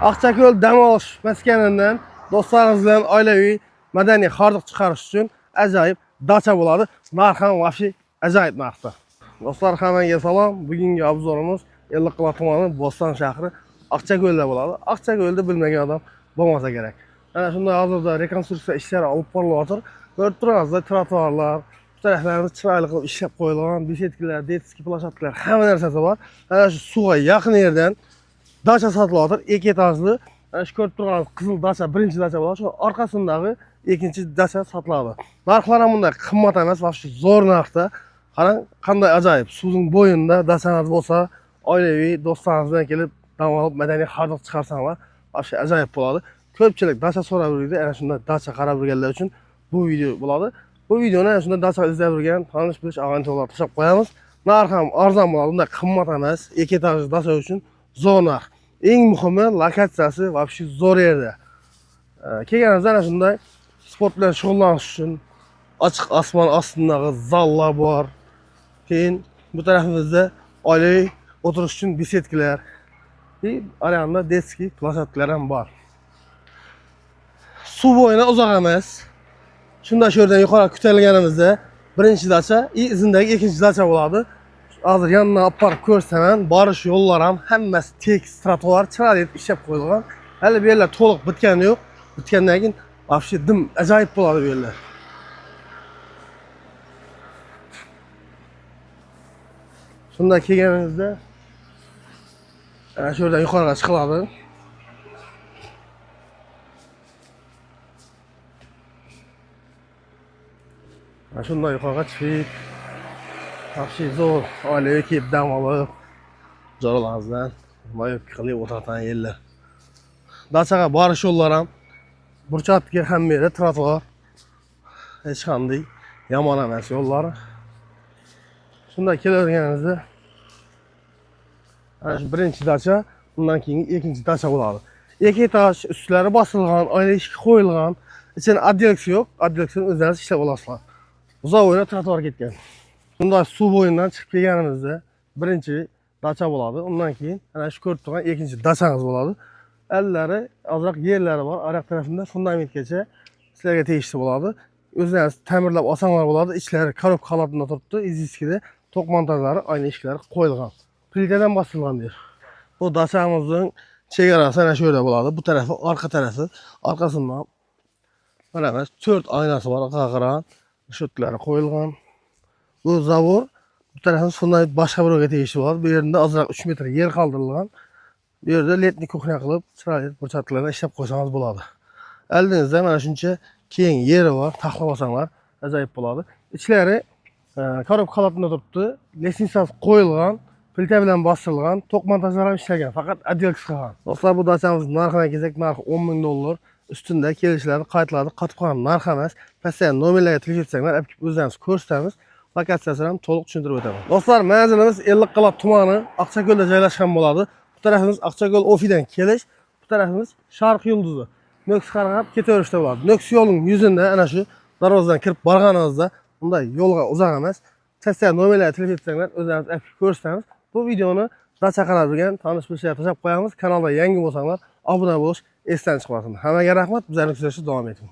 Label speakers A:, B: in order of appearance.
A: Aqchako'l dam olish maskanidan do'stlaringiz bilan oilaviy madaniy hordiq chiqarish uchun ajoyib dacha bo'ladi. Narx ham vobshe ajoyib narxda. Do'stlar, hammaga salom. Bugungi obzorimiz Ellikqal'a tumani Bo'ston shahri Aqchako'lda bo'ladi. Aqchako'lda bilmagan odam bo'lmasa kerak. Ana shunday hozirda rekonstruksiya ishlari olib borilyapti. Ko'rib turasizlar, trotuarlar, bu taraflarni chiroyli qilib ishlab qo'yilgan, besetkalar, detskiy plashadkalar, hamma narsasi bor. Ana shu suvga yaqin yerdan dacha sotilyapti, 2 etajli. Ana shu ko'rib turganingiz qizil dacha, birinchi dacha bo'ladi. Shu orqasindagi ikkinchi dacha sotiladi. Narxlar ham bunday qimmat emas, vobshe zo'r narxda. Qarang, qanday ajoyib. Suvning bo'yinida dachangiz bo'lsa, oilaviy do'stlaringiz bilan kelib dam olib madaniy hordiq chiqarsangiz, vobshe ajoyib bo'ladi. Ko'pchilik dacha so'rab yuradi. Ana shunday dacha qarab yurganlar uchun bu video bo'ladi. Bu videoni ana shunday dacha izlab yurgan tanish bilish agentlariga tashlab qo'yamiz. Narx ham arzon bo'ladi, bunday qimmat emas. 2 etajli dacha uchun zo'r narx. Eng muhimi lokatsiyasi vobshe zo'r yerda. Kelganimizda ana shunday sport bilan shug'ullanish uchun ochiq osmon ostidagi zallar bor. Keyin bu tarafimizda oilaviy o'tirish uchun besetkalar va aramda detskiy plashadkalar ham bor. Suv bo'yini uzoq emas. Shunda shu yerdan yuqori ko'tarilganimizda birinchi dacha, izindagi ikkinchi dacha bo'ladi. Hozir yanına aparib ko'rsaman, borish yo'llar ham hammasi tekis, trotuar chiroyli etib ishlab qo'yilgan. Hali bu yerlar to'liq bitgani yo'q. Bitgandan keyin vobshe dim ajoyib bo'ladi bu yerlar. Shunda kelganingizda ana shu yerdan yuqoriga chiqiladi. Ana shunday yuqoriga chiqib vobshe zo'r oilaviy kelib dam olib, joylaringizdan mayib qilib o'tirgan yerlar. Dachaga borish yo'llari ham burchakka hamma yerda trotuar. Hech qanday yomon emas yo'llari. Shunda kelaverganingizda ana shu birinchi dacha, undan keyin ikkinchi dacha bo'ladi. 2 etaj, ustlari bosilgan, oyna eshik qo'yilgan, ichida oddelksiya yo'q, oddelksiyani o'zlaringiz ishlab olasizlar. Uzoq o'yna trotuar ketgan. Bunday suv bo'yidan chiqib kelganimizda birinchi dacha bo'ladi. Undan keyin ana shu ko'rib turgan ikkinchi dachangiz bo'ladi. Allari, ozroq yerlari bor. Ariq tarafida fundamentgacha sizlarga tegishli bo'ladi. O'zlaringiz ta'mirlab olsanglar bo'ladi. Ichlari korobka holatida turibdi. Iziskida to'q montajlari, oyna eshiklari qo'yilgan. Plitadan bosilgan yer. Bu dachamizning chegarasi ana shu yerda bo'ladi. Bu tarafi, orqa tarafi, orqasidan mana 4 oynasi bor, qaqaran, shotlari qo'yilgan. Bu zavor, bu tarafimiz fundament boshqa birovga tegishli bo'ladi. Bu yerda ozroq 3 metr yer qoldirilgan. Bu yerda letni kuxnya qilib, chiroyli burchaklarni ishlab qo'ysangiz bo'ladi. Oldingizda mana shuncha keng yeri bor, taxlab olsanglar ajoyib bo'ladi. Ichlari korobka holatida turibdi. Lestnitsasi qo'yilgan, plita bilan bosilgan, to'q montajlar ham ishlagan, faqat oddelksiya qilgan. Do'stlar, bu dachamiz narxidan kelsak, narxi $10,000. Ustunda kelishlarni qaytiladi, qotib qolgan narx emas. Pastda nomerlarga telefon etsanglar, olib kelib o'zlaringiz ko'rsatamiz. Lokatsiyasini ham to'liq tushuntirib o'taman. Do'stlar, manzilimiz Ellikqal'a tumani Aqchako'lda joylashgan bo'ladi. Bu tarafimiz Aqchako'l ofidan kelish, bu tarafimiz Sharq yulduzi. Nukus qarab ketaverishda bo'ladi. Nukus yo'lining yuzida ana shu darvozadan kirib borganingizda bunday yo'lga uzoq emas. Pastda nomerlarga telefon etsanglar, o'zlaringiz olib kelib ko'rsatamiz. Bu videoni dacha qarab yurgan tanish bilishlarga tashlab qo'yamiz. Kanalga yangi bo'lsanglar, obuna bo'lish esdan chiqmasin. Hammaga rahmat, bizlarni kuzatishda davom eting.